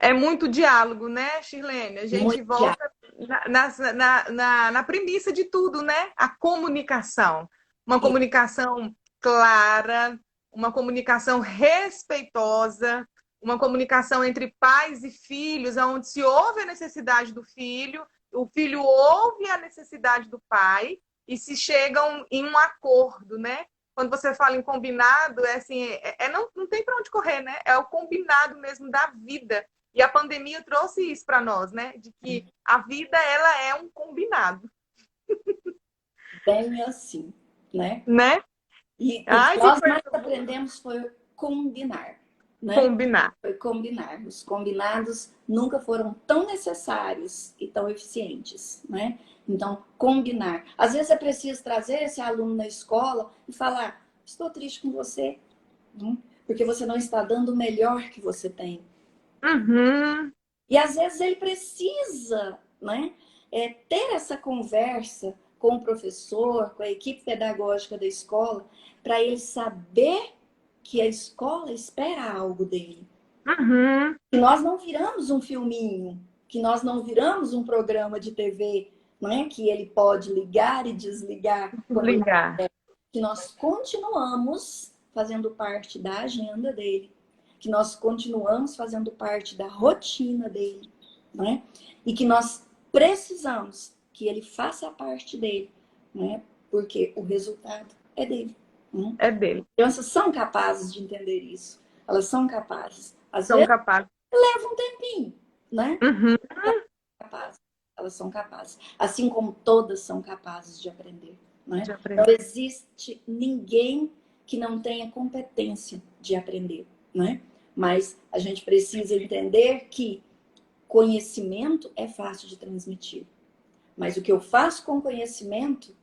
é muito diálogo, né, Shirlene? A gente Muito volta na premissa de tudo, né? A comunicação. Uma e comunicação clara, uma comunicação respeitosa, uma comunicação entre pais e filhos, onde se ouve a necessidade do filho, o filho ouve a necessidade do pai e se chegam em um acordo, né? Quando você fala em combinado, é assim, não tem para onde correr, né? É o combinado mesmo da vida. E a pandemia trouxe isso para nós, né? De que a vida, ela é um combinado, bem assim, né? né? E o que Ai, que nós coisa mais aprendemos foi combinar, né? combinar. Foi combinar. Os combinados nunca foram tão necessários e tão eficientes, né? Então, combinar. Às vezes é preciso trazer esse aluno na escola e falar: estou triste com você, né? Porque você não está dando o melhor que você tem. Uhum. E às vezes ele precisa, né, ter essa conversa com o professor, com a equipe pedagógica da escola, para ele saber que a escola espera algo dele. Uhum. Que nós não viramos um filminho, que nós não viramos um programa de TV, né, que ele pode ligar e desligar quando ele Ligar. quer. Que nós continuamos fazendo parte da agenda dele, que nós continuamos fazendo parte da rotina dele, né? E que nós precisamos que ele faça parte dele, né? Porque o resultado é dele, né? É dele. As crianças são capazes de entender isso. Elas são capazes. Às São vezes capazes. leva um tempinho, né? Uhum. Capazes. Elas são capazes. Assim como todas são capazes de aprender, né? De Não aprender. existe ninguém que não tenha competência de aprender, né? Mas a gente precisa entender que conhecimento é fácil de transmitir. Mas o que eu faço com conhecimento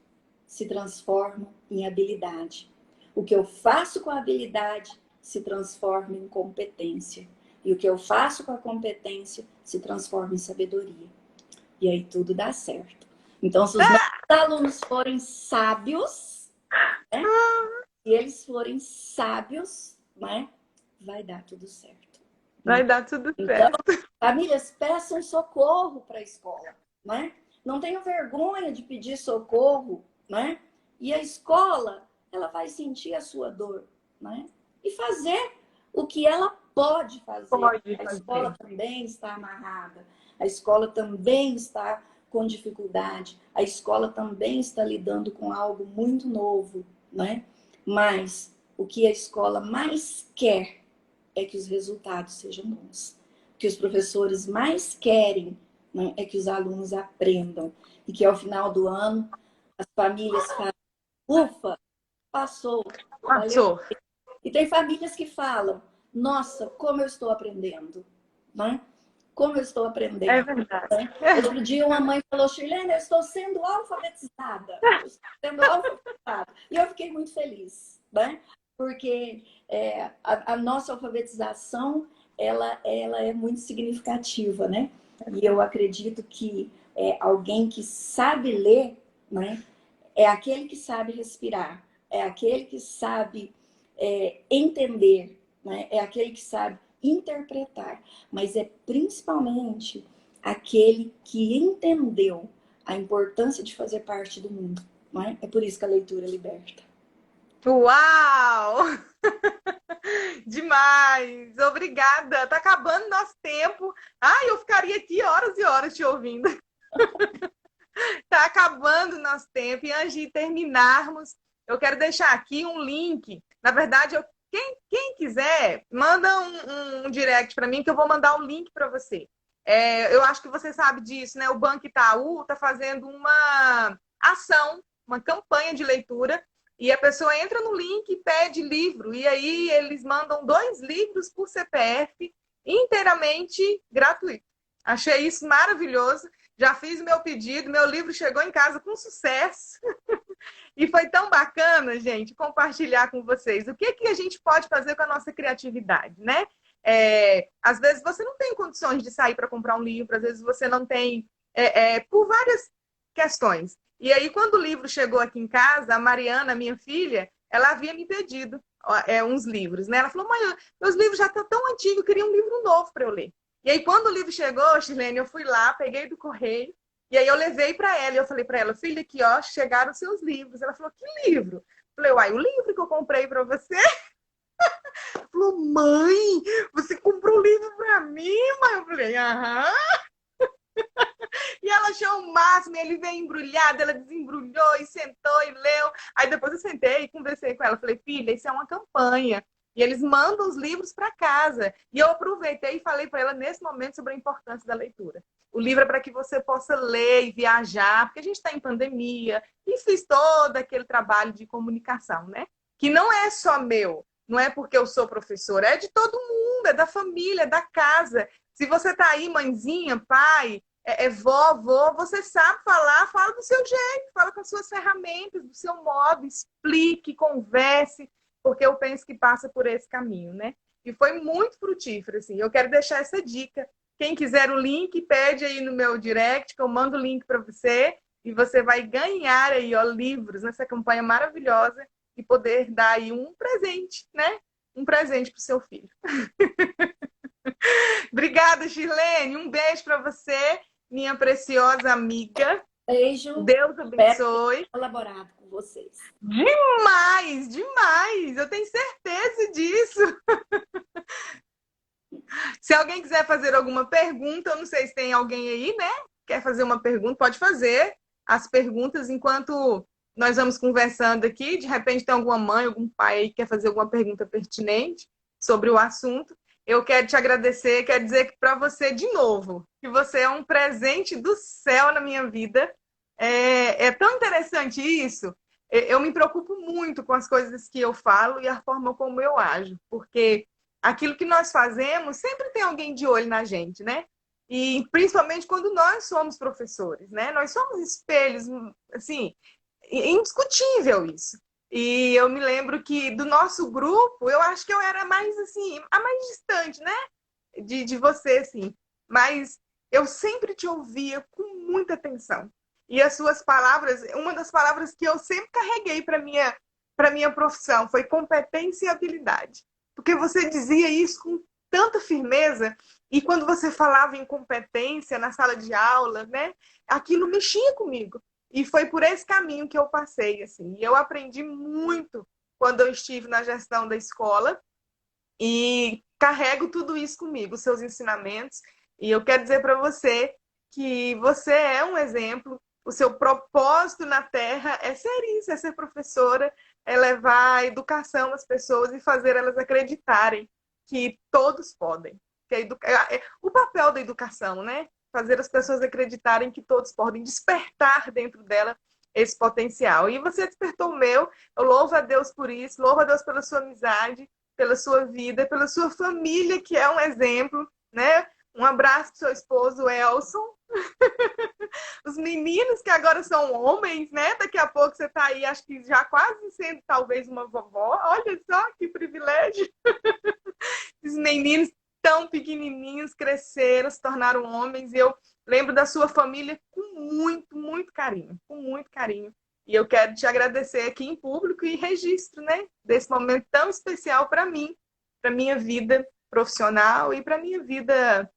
se transforma em habilidade. O que eu faço com a habilidade se transforma em competência. E o que eu faço com a competência se transforma em sabedoria. E aí tudo dá certo. Então, se os nossos alunos forem sábios, né? Se eles forem sábios, né? Vai dar tudo certo. Vai Né? dar tudo Então, certo. famílias, peçam socorro para a escola, né? Não tenham vergonha de pedir socorro, né? E a escola, ela vai sentir a sua dor, né? E fazer o que ela pode fazer. Pode A escola fazer. também está amarrada. A escola também está com dificuldade. A escola também está lidando com algo muito novo, né? Mas o que a escola mais quer é que os resultados sejam bons. O que os professores mais querem né, é que os alunos aprendam e que ao final do ano as famílias falam, ufa, passou, valeu. Passou. E tem famílias que falam, nossa, como eu estou aprendendo, né? Como eu estou É aprendendo. verdade. Né? Outro dia uma mãe falou, Chilena, eu estou sendo alfabetizada. Eu estou sendo alfabetizada. E eu fiquei muito feliz, né? Porque a nossa alfabetização, ela é muito significativa, né? E eu acredito que alguém que sabe ler, né? É aquele que sabe respirar, é aquele que sabe entender, né? É aquele que sabe interpretar, mas é principalmente aquele que entendeu a importância de fazer parte do mundo. Não é? É por isso que a leitura liberta. Uau! Demais! Obrigada! Tá acabando nosso tempo. Ai, eu ficaria aqui horas e horas te ouvindo. Tá acabando nosso tempo. E antes de terminarmos, eu quero deixar aqui um link. Na verdade, quem quiser, manda um direct para mim que eu vou mandar o link para você. Eu acho que você sabe disso, né? O Banco Itaú está fazendo uma ação, uma campanha de leitura, e a pessoa entra no link e pede livro. E aí eles mandam 2 livros por CPF, inteiramente gratuito. Achei isso maravilhoso. Já fiz meu pedido, meu livro chegou em casa com sucesso. E foi tão bacana, gente, compartilhar com vocês. O que, que a gente pode fazer com a nossa criatividade, né? Às vezes você não tem condições de sair para comprar um livro, às vezes você não tem, por várias questões. E aí, quando o livro chegou aqui em casa, a Mariana, minha filha, ela havia me pedido uns livros, né? Ela falou, mãe, meus livros já estão tão antigos, eu queria um livro novo para eu ler. E aí, quando o livro chegou, Chilene, eu fui lá, peguei do correio, e aí eu levei para ela, e eu falei para ela, filha, aqui, ó, chegaram os seus livros. Ela falou, que livro? Eu falei, uai, o livro que eu comprei para você. Ela falou, mãe, você comprou o livro para mim, mãe? Eu falei, aham. E ela achou o máximo, e ele veio embrulhado, ela desembrulhou e sentou e leu. Aí depois eu sentei e conversei com ela, falei, filha, isso é uma campanha. E eles mandam os livros para casa. E eu aproveitei e falei para ela nesse momento sobre a importância da leitura. O livro é para que você possa ler e viajar, porque a gente está em pandemia. E fiz todo aquele trabalho de comunicação, né? Que não é só meu, não é porque eu sou professora, é de todo mundo, é da família, é da casa. Se você está aí, mãezinha, pai, vó, você sabe falar, fala do seu jeito, fala com as suas ferramentas, do seu modo, explique, converse, porque eu penso que passa por esse caminho, né? E foi muito frutífero, assim. Eu quero deixar essa dica. Quem quiser o link, pede aí no meu direct, que eu mando o link para você, e você vai ganhar aí, ó, livros nessa campanha maravilhosa e poder dar aí um presente, né? Um presente para o seu filho. Obrigada, Shirlene. Um beijo para você, minha preciosa amiga. Beijo. Deus Espero abençoe. ter colaborado com vocês. Demais, demais. Eu tenho certeza disso. Se alguém quiser fazer alguma pergunta, eu não sei se tem alguém aí, né? Quer fazer uma pergunta, pode fazer as perguntas enquanto nós vamos conversando aqui. De repente tem alguma mãe, algum pai aí que quer fazer alguma pergunta pertinente sobre o assunto. Eu quero te agradecer, quero dizer que para você, de novo, que você é um presente do céu na minha vida. É tão interessante isso. Eu me preocupo muito com as coisas que eu falo e a forma como eu ajo, porque aquilo que nós fazemos sempre tem alguém de olho na gente, né? E principalmente quando nós somos professores, né? Nós somos espelhos, assim, indiscutível isso. E eu me lembro que do nosso grupo, eu acho que eu era mais assim, a mais distante, né? De você, assim. Mas eu sempre te ouvia com muita atenção. E as suas palavras, uma das palavras que eu sempre carreguei para minha profissão foi competência e habilidade. Porque você dizia isso com tanta firmeza, e quando você falava em competência na sala de aula, né? Aquilo mexia comigo. E foi por esse caminho que eu passei, assim. E eu aprendi muito quando eu estive na gestão da escola e carrego tudo isso comigo, os seus ensinamentos. E eu quero dizer para você que você é um exemplo. O seu propósito na Terra é ser isso, é ser professora, é levar a educação às pessoas e fazer elas acreditarem que todos podem. Que o papel da educação, né? fazer as pessoas acreditarem que todos podem despertar dentro dela esse potencial. E você despertou o meu, eu louvo a Deus por isso, louvo a Deus pela sua amizade, pela sua vida, pela sua família, que é um exemplo, né? Um abraço para o seu esposo, Elson. Os meninos que agora são homens, né? Daqui a pouco você está aí, acho que já quase sendo talvez uma vovó. Olha só que privilégio. Os meninos tão pequenininhos cresceram, se tornaram homens. E eu lembro da sua família com muito, muito carinho. Com muito carinho. E eu quero te agradecer aqui em público e registro, né? Desse momento tão especial para mim, para minha vida profissional e para minha vida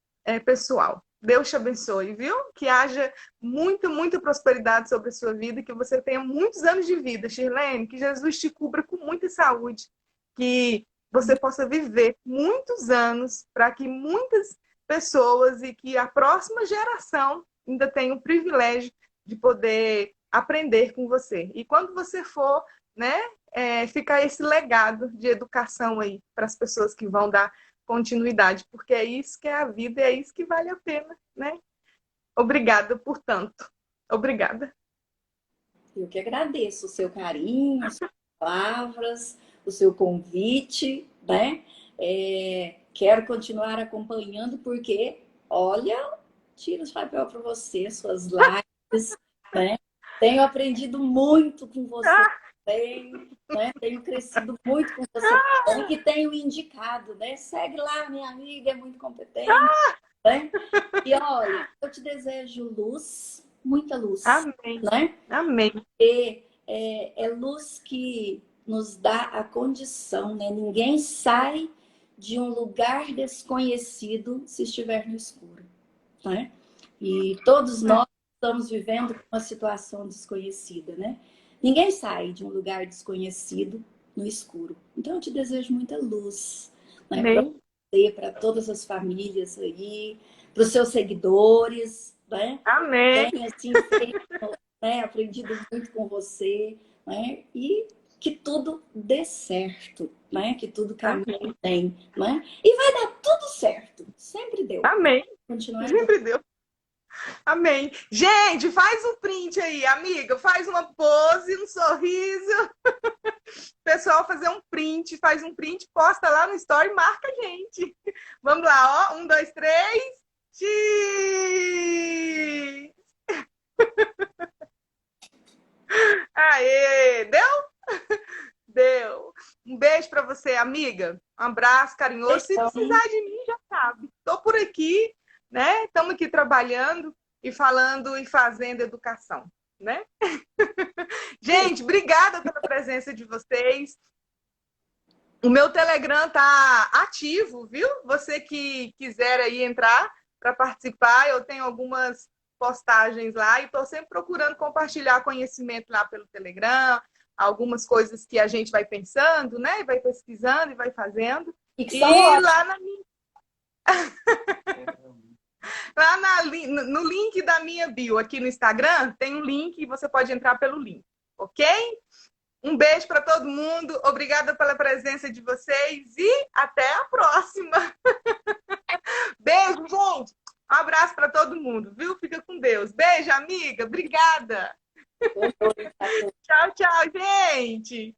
pessoal. Deus te abençoe, viu? Que haja muita, muita prosperidade sobre a sua vida, que você tenha muitos anos de vida, Shirlene, que Jesus te cubra com muita saúde, que você possa viver muitos anos para que muitas pessoas e que a próxima geração ainda tenha o privilégio de poder aprender com você. E quando você for, né, ficar esse legado de educação aí para as pessoas que vão dar continuidade, porque é isso que é a vida e é isso que vale a pena, né? Obrigada por tanto. Obrigada. Eu que agradeço o seu carinho, as suas palavras, o seu convite, né? Quero continuar acompanhando porque, olha, tiro o chapéu para você, suas lives, né? Tenho aprendido muito com você também, né? Tenho crescido muito com você também, e tenho indicado, né? Segue lá, minha amiga, é muito competente, né? E olha, eu te desejo luz, muita luz, Amém. né? Amém. E é luz que nos dá a condição, né? Ninguém sai de um lugar desconhecido se estiver no escuro, né? E todos nós estamos vivendo uma situação desconhecida, né? Ninguém sai de um lugar desconhecido no escuro. Então, eu te desejo muita luz, né? Para você, para todas as famílias aí, para os seus seguidores, né? Amém. Tenho, assim, feito, né? Aprendido muito com você, né? E que tudo dê certo, né? Que tudo caminhe bem, né? E vai dar tudo certo. Sempre deu. Amém. Continuar Sempre deu. Amém. Gente, faz um print aí, amiga. Faz uma pose, um sorriso. Pessoal, fazer um print, faz um print, posta lá no story, marca a gente. Vamos lá, ó. 1, 2, 3. Cheese! Aê! Deu? Deu. Um beijo para você, amiga. Um abraço carinhoso. Se precisar de mim, já sabe. Estou por aqui, né? Estamos aqui trabalhando e falando e fazendo educação, né? Gente, obrigada pela presença de vocês. O meu Telegram tá ativo, viu? Você que quiser aí entrar para participar, eu tenho algumas postagens lá e estou sempre procurando compartilhar conhecimento lá pelo Telegram, algumas coisas que a gente vai pensando, né? Vai pesquisando e vai fazendo. E lá na minha... no link da minha bio aqui no Instagram, tem um link e você pode entrar pelo link, ok? Um beijo para todo mundo, obrigada pela presença de vocês e até a próxima. Beijo, gente. Um abraço para todo mundo, viu? Fica com Deus. Beijo, amiga. Obrigada. Tchau, tchau, gente.